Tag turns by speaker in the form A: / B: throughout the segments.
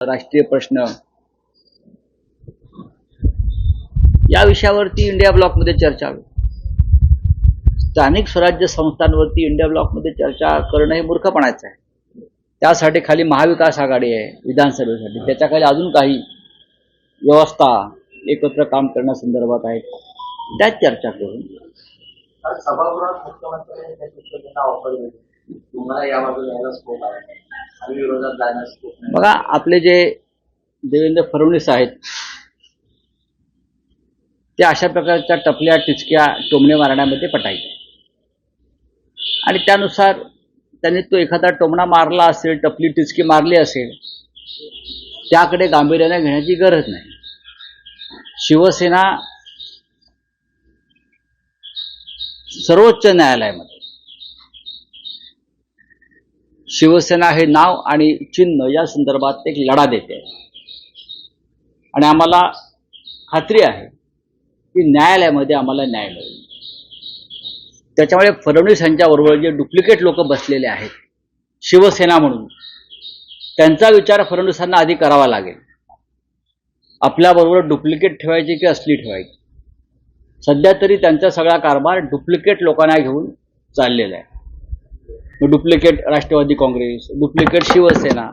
A: राष्ट्रीय प्रश्न या विषयावरती इंडिया ब्लॉकमध्ये चर्चा होईल. स्थानिक स्वराज्य संस्थांवरती इंडिया ब्लॉकमध्ये चर्चा करणं हे मूर्खपणाचं आहे. त्यासाठी खाली महाविकास आघाडी आहे विधानसभेसाठी, त्याच्याखाली अजून काही व्यवस्था एकत्र काम करण्यासंदर्भात आहेत, त्यात चर्चा करून
B: सभागृहात मुख्यमंत्र्यांनी ऑफर दिली, तुम्हाला या बाजूला यायला स्कोप आहे आणि विरोधात जाण्यास स्कोप नाही.
A: बघा, आपले जे देवेंद्र फडणवीस आहेत ते अशा प्रकारच्या टपल्या टिचक्या टोमणे मारण्यामध्ये पटायचे आणि त्यानुसार त्यांनी तो एखादा टोमणा मारला असेल, टपली टिचकी मारली असेल, त्याकडे गांभीर्याने घेण्याची गरज नाही. शिवसेना सर्वोच्च न्यायालयामध्ये शिवसेना हे नाव आणि चिन्ह या संदर्भात एक लढा देते आणि आम्हाला खात्री आहे की न्यायालयामध्ये आम्हाला न्याय मिळेल. त्याच्यामुळे फडणवीस यांच्याबरोबर जे डुप्लिकेट लोक बसलेले आहेत शिवसेना म्हणून, त्यांचा विचार फडणवीसांना आधी करावा लागेल. आपल्याबरोबर डुप्लिकेट ठेवायची की असली ठेवायची. सध्या तरी त्यांचा सगळा कारभार डुप्लिकेट लोकांना घेऊन चाललेला आहे. Duplicate Rashtravadi Congress, duplicate Shiv Sena.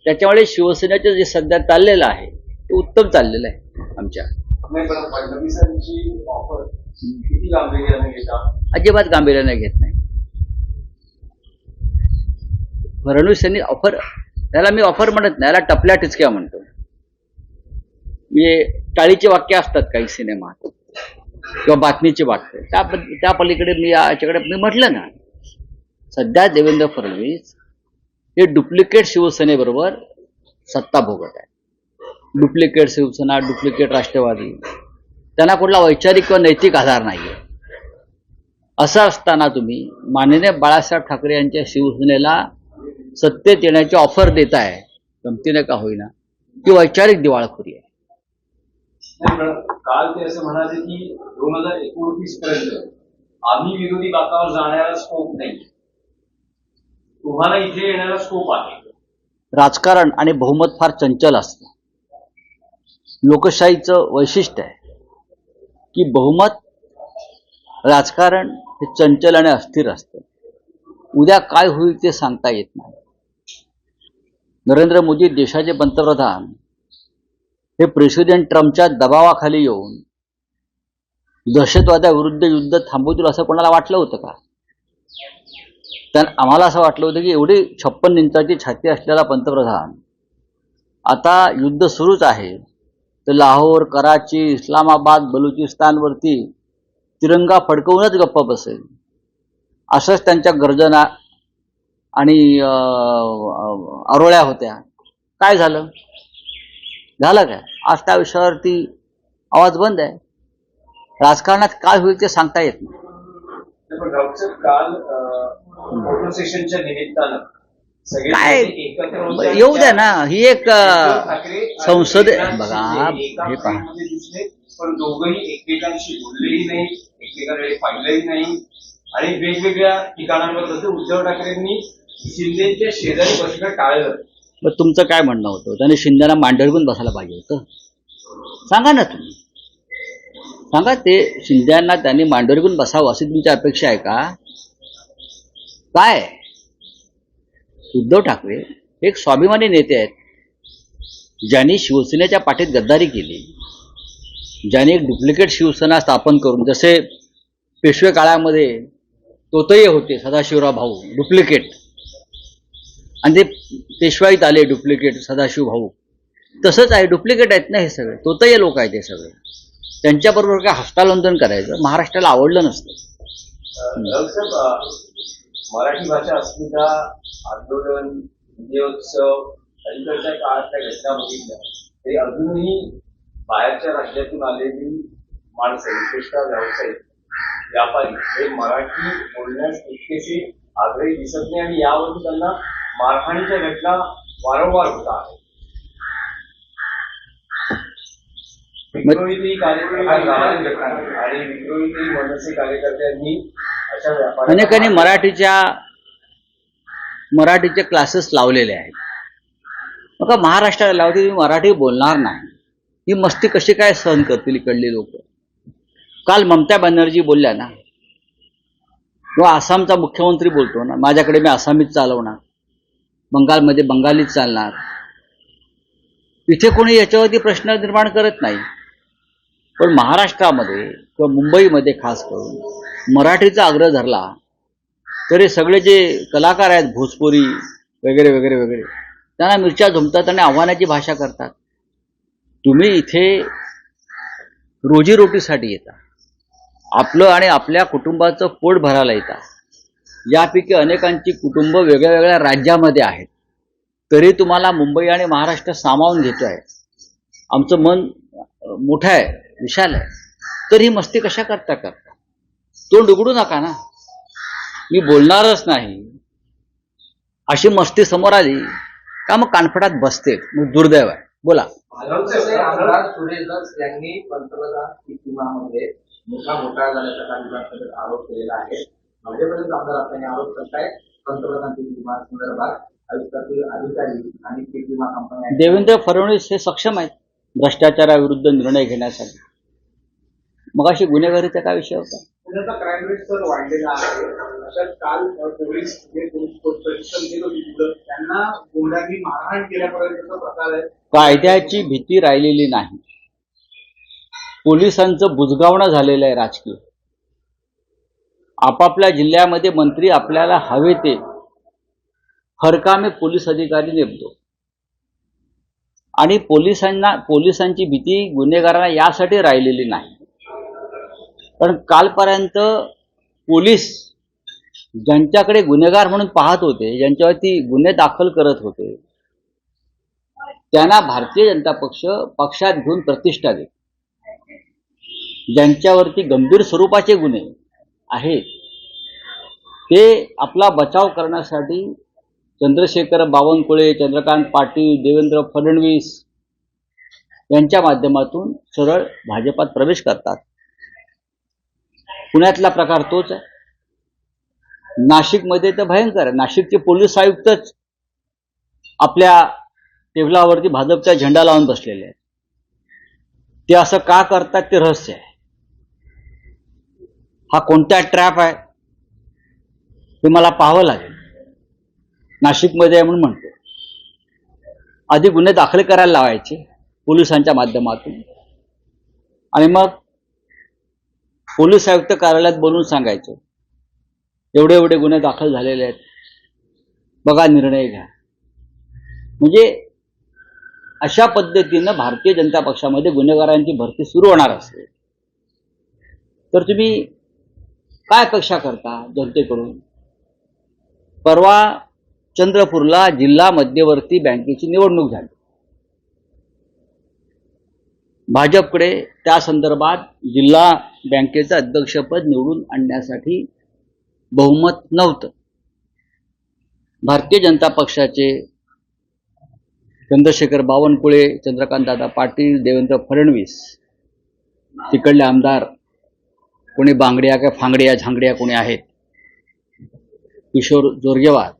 A: त्याच्यामुळे शिवसेनेचं जे सध्या चाललेलं आहे ते उत्तम चाललेलं आहे. आमच्या
B: फडणवीसांची ऑफर किती गांभीर्याने घेतात?
A: अजिबात गांभीर्याने घेत नाही. फडणवीस यांनी ऑफर, त्याला मी ऑफर म्हणत नाही, याला टपल्या टिचक्या म्हणतो. मी टाळीचे वाक्य असतात काही सिनेमात किंवा बातमीचे वाक्य, त्या पलीकडे मी याच्याकडे मी म्हटलं ना, सध्या देवेंद्र फडणवीस हे डुप्लिकेट शिवसेनेबरोबर सत्ता भोगत आहे. डुप्लिकेट शिवसेना, डुप्लिकेट राष्ट्रवादी, त्यांना कुठला वैचारिक किंवा नैतिक आधार नाही आहे. असं असताना तुम्ही माननीय बाळासाहेब ठाकरे यांच्या शिवसेनेला सत्तेत येण्याची ऑफर देताय, गमतीने का होईना, ती वैचारिक दिवाळखोरी आहे.
B: काल ते असं म्हणाले की 2029 पर्यंत आम्ही विरोधी बाकावर जाण्याला स्कोप नाही, तुम्हाला इथे येण्याला स्कोप आहे.
A: राजकारण आणि बहुमत फार चंचल असतं. लोकशाहीचं वैशिष्ट्य आहे की बहुमत राजकारण हे चंचल आणि अस्थिर असतं. उद्या काय होईल ते सांगता येत नाही. नरेंद्र मोदी देशाचे पंतप्रधान हे प्रेसिडेंट ट्रम्पच्या दबावाखाली येऊन दहशतवादाविरुद्ध युद्ध थांबवतील असं कोणाला वाटलं होतं का? तर आम्हाला असं वाटलं होतं की एवढी 56 इंचाची छाती असलेला पंतप्रधान आता युद्ध सुरूच आहे तर लाहोर, कराची, इस्लामाबाद, बलुचिस्तानवरती तिरंगा फडकवूनच गप्प बसेल, असंच त्यांच्या गर्जना आणि आरोळ्या होत्या. काय झालं? झालं काय? आज त्या विषयावरती आवाज बंद आहे. राजकारणात काय होईल ते सांगता येत नाही.
B: काल फोटो सेशनच्या निमित्तानं
A: काय येऊ द्या ना, ही एक संसद बघा, हे पहा,
B: पण दोघंही एकमेकांशी बोललेही नाही, एकमेकांकडे पाहिलंही नाही आणि वेगवेगळ्या ठिकाणांवर जसं उद्धव ठाकरेंनी शिंदेच्या शेजारी बसणं टाळलं.
A: मग तुमचं काय म्हणणं होतं? त्याने शिंदेला मांडीवर पण बसायला पाहिजे होतं. सांगा ना तुम्ही, सांगा. ते शिंदेना त्यांनी मांडीवर पण बसावं अशी तुमची अपेक्षा आहे का? काय? उद्धव ठाकरे एक स्वाभिमानी नेते आहेत, ज्यांनी शिवसेनेच्या पाठीत गद्दारी केली, ज्यांनी एक डुप्लिकेट शिवसेना स्थापन करून, जसे पेशवे काळामध्ये तोतये होते सदाशिवराव भाऊ डुप्लिकेट, आणि ते पेशवाईत आले डुप्लिकेट सदाशिव भाऊ, तसंच आहे. डुप्लिकेट आहेत ना हे सगळे, तोतये लोक आहेत हे सगळे. त्यांच्याबरोबर काय हस्तांदोलन करायचं महाराष्ट्राला आवडलं नसतं.
B: मराठी भाषा अस्मिता आंदोलन, विजयोत्सव, अलीकडच्या काळातल्या घटना बघितल्या ते अजूनही बाहेरच्या राज्यातून आलेली माणसं, विशेषतः व्यावसायिक, व्यापारी, हे मराठी बोलण्यास तितकेसे आग्रही दिसत नाही आणि यावरून त्यांना मारहाणीच्या घटना वारंवार होत आहेत. विद्रोहीतही कार्यकर्ते आणि विद्रोहीतही मनसे कार्यकर्त्यांनी अशा
A: अनेकांनी मराठीचे क्लासेस लावलेले आहेत. मग महाराष्ट्राला लावते तुम्ही मराठी बोलणार नाही, ही मस्ती कशी काय सहन करतील इकडली लोक? काल ममता बॅनर्जी बोलल्या ना, किंवा आसामचा मुख्यमंत्री बोलतो ना, माझ्याकडे मी आसामीच चालवणार, बंगालमध्ये बंगालीच चालणार. इथे कोणी याच्यावरती प्रश्न निर्माण करत नाही. पण महाराष्ट्रामध्ये किंवा मुंबईमध्ये खास करून मराठीचा आग्रह धरला तर हे सगळे जे कलाकार आहेत, भोजपुरी वगैरे वगैरे वगैरे, त्यांना मिरच्या झुमतात आणि आव्हानाची भाषा करतात. तुम्ही इथे रोजीरोटीसाठी येता, आपलं आणि आपल्या कुटुंबाचं पोट भरायला येता. यापैकी अनेकांची कुटुंब वेगळ्या वेगळ्या राज्यामध्ये आहेत, तरी तुम्हाला मुंबई आणि महाराष्ट्र सामावून घेतो आहे. आमचं मन मोठं आहे, विशाल आहे, तर ही मस्ती कशा करता? तोंड उघडू नका ना, मी बोलणारच नाही अशी मस्ती समोर आली का मग कानफटात बसते, मग दुर्दैव आहे. बोला.
C: आमदार सुरेश दस यांनी पंतप्रधान पीक विमामध्ये मोठा घोटाळा झाल्याचा आरोप केलेला आहे. भाजपचे आमदार असल्याने आरोप करतायत पंतप्रधान पीक विमा संदर्भात आयुक्तातील अधिकारी आणि पीक विमा कंपन्या.
A: देवेंद्र फडणवीस हे सक्षम आहेत भ्रष्टाचाराविरुद्ध निर्णय घेण्यासाठी. मग अशी गुन्हेगारीचा काय विषय होता?
C: पुण्याचा क्राईम रेट तर वाढलेला आहे. अशात काल पोलीस जे परिसर गेलो तिथं त्यांना गुंडांनी मारहाण केल्यापर्यंतचा प्रकार आहे.
A: कायद्याची भीती राहिलेली नाही. पोलिसांचं बुजगावणं झालेलं आहे राजकीय. आपापल्या जिल्ह्यामध्ये मंत्री आपल्याला हवे ते हरकामे पोलीस अधिकारी नेमतो आणि पोलिसांची भीती गुन्हेगारांना यासाठी राहिलेली नाही. पण कालपर्यंत पोलीस ज्यांच्याकडे गुन्हेगार म्हणून पाहत होते, ज्यांच्यावरती गुन्हे दाखल करत होते, त्यांना भारतीय जनता पक्षात घेऊन प्रतिष्ठा देत. ज्यांच्यावरती गंभीर स्वरूपाचे गुन्हे आहेत ते आपला बचाव करण्यासाठी चंद्रशेखर बावनकुळे, चंद्रकांत पाटील, देवेंद्र फडणवीस यांच्या माध्यमातून सरळ भाजपात प्रवेश करतात. पुण्यातला प्रकार तोच आहे. नाशिकमध्ये तर भयंकर आहे. नाशिकचे पोलीस आयुक्तच आपल्या टेबलावरती भाजपचा झेंडा लावून बसलेले आहेत. ते असं का करतात ते रहस्य आहे. हा कोणता ट्रॅप आहे हे मला पाहावं लागेल. नाशिकमध्ये आहे म्हणून म्हणतो. आधी गुन्हे दाखल करायला लावायचे पोलिसांच्या माध्यमातून आणि मग पोलीस आयुक्त कार्यालयात बोलून सांगायचं एवढे एवढे गुन्हे दाखल झालेले आहेत, बघा निर्णय घ्या. म्हणजे अशा पद्धतीनं भारतीय जनता पक्षामध्ये गुन्हेगारांची भरती सुरू होणार असेल तर तुम्ही काय अपेक्षा करता जनतेकडून? परवा चंद्रपूरला जिल्हा मध्यवर्ती बँकेची निवडणूक झाली. भाजपकडे त्या संदर्भात जिल्हा बँकेचं अध्यक्षपद निवडून आणण्यासाठी बहुमत नव्हतं. भारतीय जनता पक्षाचे चंद्रशेखर बावनकुळे, चंद्रकांतदादा पाटील, देवेंद्र फडणवीस, तिकडले आमदार कोणी बांगड्या का फांगड्या झांगड्या कोणी आहेत, किशोर जोरगेवार,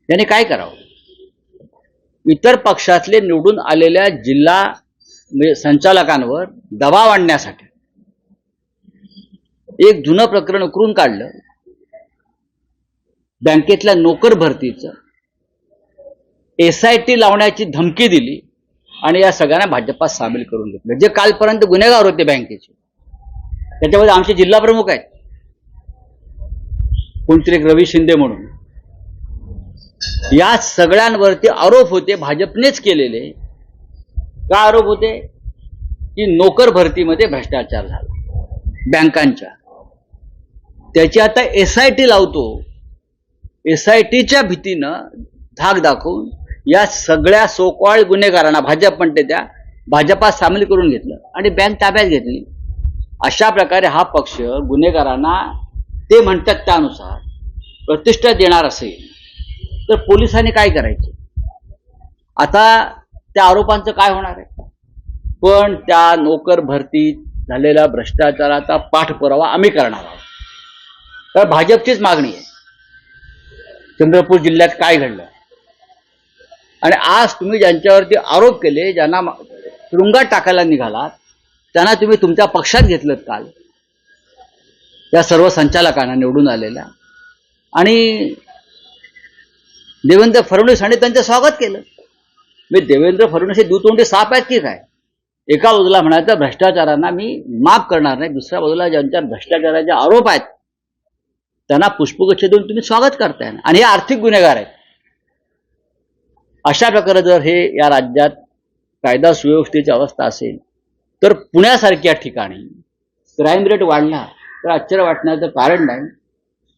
A: त्याने काय करावं? इतर पक्षातले निवडून आलेल्या जिल्हा संचालकांवर दबाव आणण्यासाठी एक जुनं प्रकरण उकरून काढलं. बँकेतल्या नोकर भरतीचं SIT लावण्याची धमकी दिली आणि या सगळ्यांना भाजपात सामील करून घेतलं. जे कालपर्यंत गुन्हेगार होते बँकेचे, त्याच्यामध्ये आमचे जिल्हा प्रमुख आहेत, कोणतरी एक रवी शिंदे म्हणून. या सगळ्यांवरती आरोप होते भाजपनेच केलेले. काय आरोप होते? की नोकर भरतीमध्ये भ्रष्टाचार झाला बँकांच्या. त्याची आता SIT लावतो. SITच्या भीतीनं धाक दाखवून या सगळ्या सोकॉल्ड गुन्हेगारांना भाजप म्हणते त्या भाजपात सामील करून घेतलं आणि बँक ताब्यात घेतली. अशा प्रकारे हा पक्ष गुन्हेगारांना ते म्हणतात त्यानुसार प्रतिष्ठा देणार असेल तर पोलिसांनी काय करायचे? आता त्या आरोपांचं काय होणार आहे? पण त्या नोकर भरतीत झालेल्या भ्रष्टाचाराचा पाठपुरावा आम्ही करणार आहोत. तर भाजपचीच मागणी आहे चंद्रपूर जिल्ह्यात काय घडलं, आणि आज तुम्ही ज्यांच्यावरती आरोप केले, ज्यांना तुरुंगात टाकायला निघालात, त्यांना तुम्ही तुमच्या पक्षात घेतलं काल, या सर्व संचालकांना निवडून आलेल्या, आणि देवेंद्र फडणवीसांनी त्यांचं स्वागत केलं. मी देवेंद्र फडणवीस हे दुतोंडी साप आहेत की काय? एका बाजूला म्हणायचं भ्रष्टाचारांना मी माफ करणार नाही, दुसऱ्या बाजूला ज्यांच्या भ्रष्टाचाराचे आरोप आहेत त्यांना पुष्पगुच्छ देऊन तुम्ही स्वागत करताय, आणि हे आर्थिक गुन्हेगार आहेत. अशा प्रकारे जर हे या राज्यात कायदा सुव्यवस्थेची अवस्था असेल तर पुण्यासारख्या ठिकाणी क्राईम रेट वाढला तर आश्चर्य वाटण्याचं कारण नाही.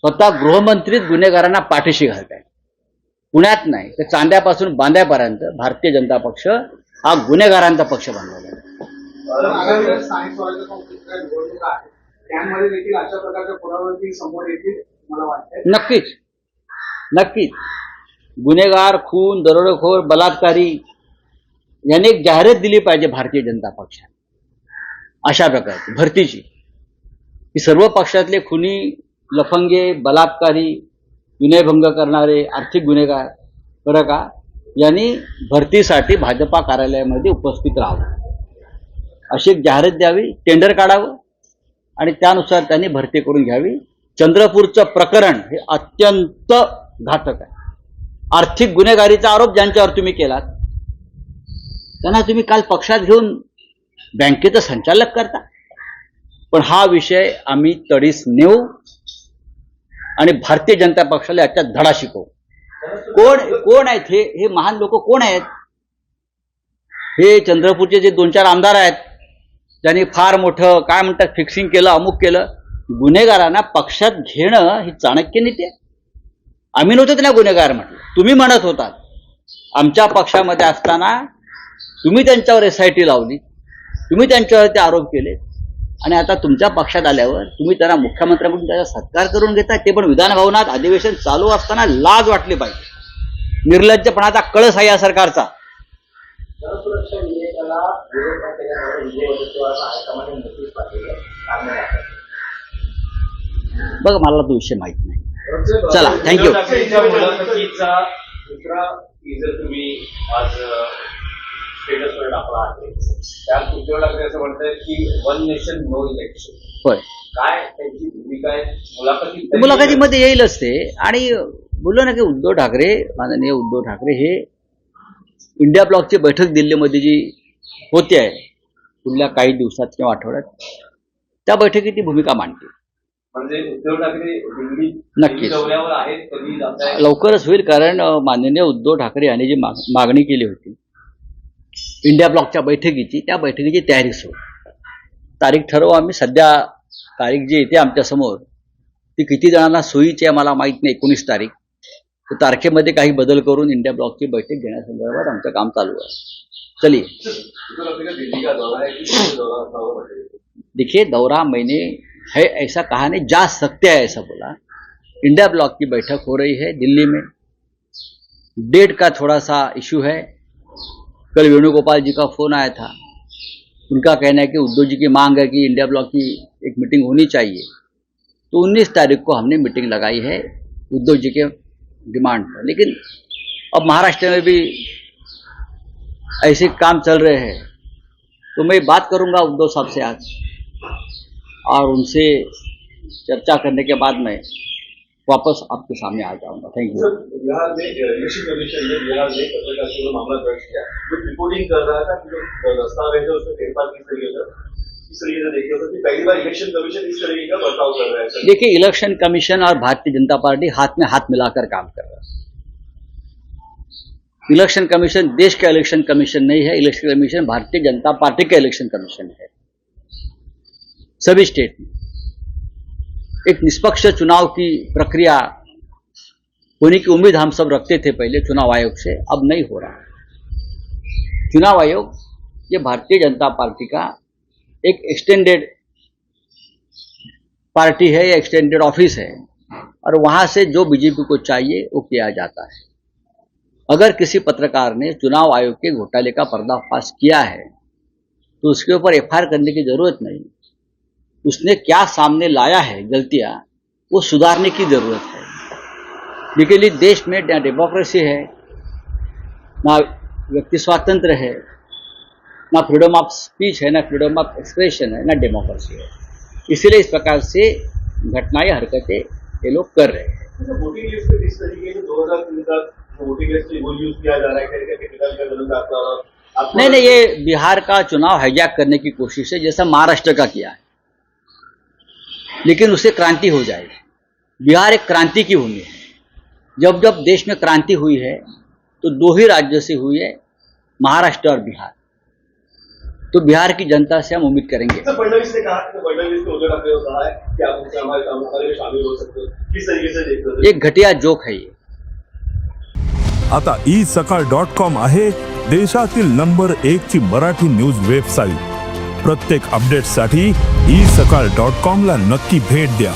A: स्वतः गृहमंत्रीच गुन्हेगारांना पाठीशी घालत आहे. पुण्यात नाही तर चांद्यापासून बांद्यापर्यंत भारतीय जनता पक्ष हा गुन्हेगारांचा पक्ष बनवला आहे.
C: आगामी स्थानिक स्वराज्य संस्थेच्या निवडणुका आहेत, त्यामध्ये देखील अशा प्रकारच्या पुनरावृत्ती समोर येतील मला वाटतंय.
A: नक्कीच नक्कीच गुन्हेगार, खून, दरोडेखोर, बलात्कारी यांनी एक जाहिरात दिली पाहिजे भारतीय जनता पक्षाने अशा प्रकारची भरतीची, की सर्व पक्षातले खुनी, लफंगे, बलात्कारी, विनयभंग करणारे, आर्थिक गुन्हेगार बरं का, यांनी भरतीसाठी भाजपा कार्यालयामध्ये उपस्थित राहावं अशी एक जाहिरात द्यावी, टेंडर काढावं आणि त्यानुसार त्यांनी भरती करून घ्यावी. चंद्रपूरचं प्रकरण हे अत्यंत घातक आहे. आर्थिक गुन्हेगारीचा आरोप ज्यांच्यावर तुम्ही केलात त्यांना तुम्ही काल पक्षात घेऊन बँकेचं संचालक करता. पण हा विषय आम्ही तडीस नेऊ आणि भारतीय जनता पक्षाला याच्यात धडा शिकवू. कोण आहेत हे महान लोक कोण आहेत? हे चंद्रपूरचे जे 2-4 आमदार आहेत त्यांनी फार मोठं काय म्हणतात फिक्सिंग केलं, अमुक केलं. गुन्हेगारांना पक्षात घेणं ही चाणक्य नीती आहे. आम्ही नव्हतो त्यांना गुन्हेगार म्हटलं, तुम्ही म्हणत होतात. आमच्या पक्षामध्ये असताना तुम्ही त्यांच्यावर SIT लावली, तुम्ही त्यांच्यावर ते आरोप केले, आणि आता तुमच्या पक्षात आल्यावर तुम्ही त्यांना मुख्यमंत्र्यांकडून त्याचा सत्कार करून घेता, ते पण विधान भवनात अधिवेशन चालू असताना. लाज वाटली पाहिजे. निर्लज्जपणाचा कळस आहे या सरकारचा.
C: जनसुरक्षा विधेयकाला विरोध करण्याच्या विजय वडेट्टीवारला हायकमांडने नोटीस पाठवली आहे.
A: बघ, मला तो विषय माहित नाही. चला, थँक्यू.
B: मुलाखतीचा दुसरा टीजर तुम्ही आज स्टेटसवर टाकला आहे. त्यात उद्धव ठाकरे असं म्हणतात की 1 नेशन नो इलेक्शन.
A: होय,
B: काय त्यांची भूमिका आहे
A: मुलाखतीमध्ये येईलच ते. आणि बोललो ना की उद्धव ठाकरे, माननीय उद्धव ठाकरे हे इंडिया ब्लॉकची बैठक दिल्लीमध्ये जी होते आहे पुढल्या काही दिवसात किंवा आठवड्यात, त्या बैठकीत ती भूमिका मांडते.
B: म्हणजे उद्धव ठाकरे
A: नक्कीच
B: दौऱ्यावर आहेत, कधी जात आहेत?
A: लवकरच होईल. कारण माननीय उद्धव ठाकरे यांनी जी मागणी केली होती इंडिया ब्लॉकच्या बैठकीची, त्या बैठकीची तयारी सुरू. तारीख ठरवू आम्ही. सध्या तारीख जी येते आमच्या समोर ती किती जणांना सोयीची आहे मला माहीत नाही. 19 तारीख. तर तारखेमध्ये काही बदल करून इंडिया ब्लॉकची बैठक घेण्यासंदर्भात आमचं काम चालू आहे. चलिए. देखिए, दौरा मैंने है ऐसा कहा नहीं, जा सकते हैं ऐसा बोला. इंडिया ब्लॉक की बैठक हो रही है दिल्ली में. डेट का थोड़ा सा इशू है. कल वेणुगोपाल जी का फोन आया था. उनका कहना है कि उद्धव जी की मांग है कि इंडिया ब्लॉक की एक मीटिंग होनी चाहिए. तो 19 तारीख को हमने मीटिंग लगाई है उद्धव जी के डिमांड पर. लेकिन अब महाराष्ट्र में भी ऐसे काम चल रहे हैं, तो मैं बात करूंगा उद्धव साहब से आज, और उनसे चर्चा करने के बाद मैं वापस आपके सामने आ जाऊंगा. Thank you.
B: बिहार में इलेक्शन कमीशन ने बिहार में पत्रकार से मामला दर्ज किया. जो रिपोर्टिंग कर रहा था कि जो दस्तावेज है उसमें फेरफार किस तरीके से देखिए कि पहली बार इलेक्शन कमीशन इस तरीके का बर्ताव कर रहा है.
A: देखिए, इलेक्शन कमीशन और भारतीय जनता पार्टी हाथ में हाथ मिलाकर काम कर रहा है. इलेक्शन कमीशन देश का इलेक्शन कमीशन नहीं है. Election commission Bharatiya Janata party का इलेक्शन कमीशन है. सभी स्टेट में एक निष्पक्ष चुनाव की प्रक्रिया होने की उम्मीद हम सब रखते थे पहले चुनाव आयोग से. अब नहीं हो रहा. चुनाव आयोग ये भारतीय जनता पार्टी का एक एक्सटेंडेड पार्टी है या एक्सटेंडेड ऑफिस है, और वहां से जो बीजेपी को चाहिए वो किया जाता है. अगर किसी पत्रकार ने चुनाव आयोग के घोटाले का पर्दाफाश किया है तो उसके ऊपर FIR करने की जरूरत नहीं. उसने क्या सामने लाया है गलतियां, वो सुधारने की जरूरत है. लेकिन इस देश में ना डेमोक्रेसी है, ना व्यक्ति स्वातंत्र है, ना फ्रीडम ऑफ स्पीच है, ना फ्रीडम ऑफ एक्सप्रेशन है, ना डेमोक्रेसी है। इसीलिए इस प्रकार से घटनाएं, हरकतें ये लोग कर रहे हैं।
B: वोटिंग लिस्ट पे इस तरीके से 2003 तक वोटिंग लिस्ट वो यूज किया जा रहा है, करके टिकट का गलत आता है।
A: नहीं, ये बिहार का चुनाव हाईजैक करने की कोशिश है, जैसा महाराष्ट्र का किया है, लेकिन उससे क्रांति हो जाएगी। बिहार एक क्रांति की भूमि है। जब जब देश में क्रांति हुई है तो दो ही राज्यों से हुई है, महाराष्ट्र और बिहार। तो बिहार की जनता से हम उम्मीद करेंगे।
B: फडणवीस ने कहा, फडणवीस ने उद्धव ठाकरे को कहा है कि आप उनसे हमारे में शामिल हो सकते हो, किस तरीके से देखते हो?
A: एक घटिया जोक है ये।
D: आता isakal.com आहे देशातील नंबर 1 ची मराठी न्यूज वेबसाईट। प्रत्येक अपडेटसाठी isakal.com ला नक्की भेट द्या।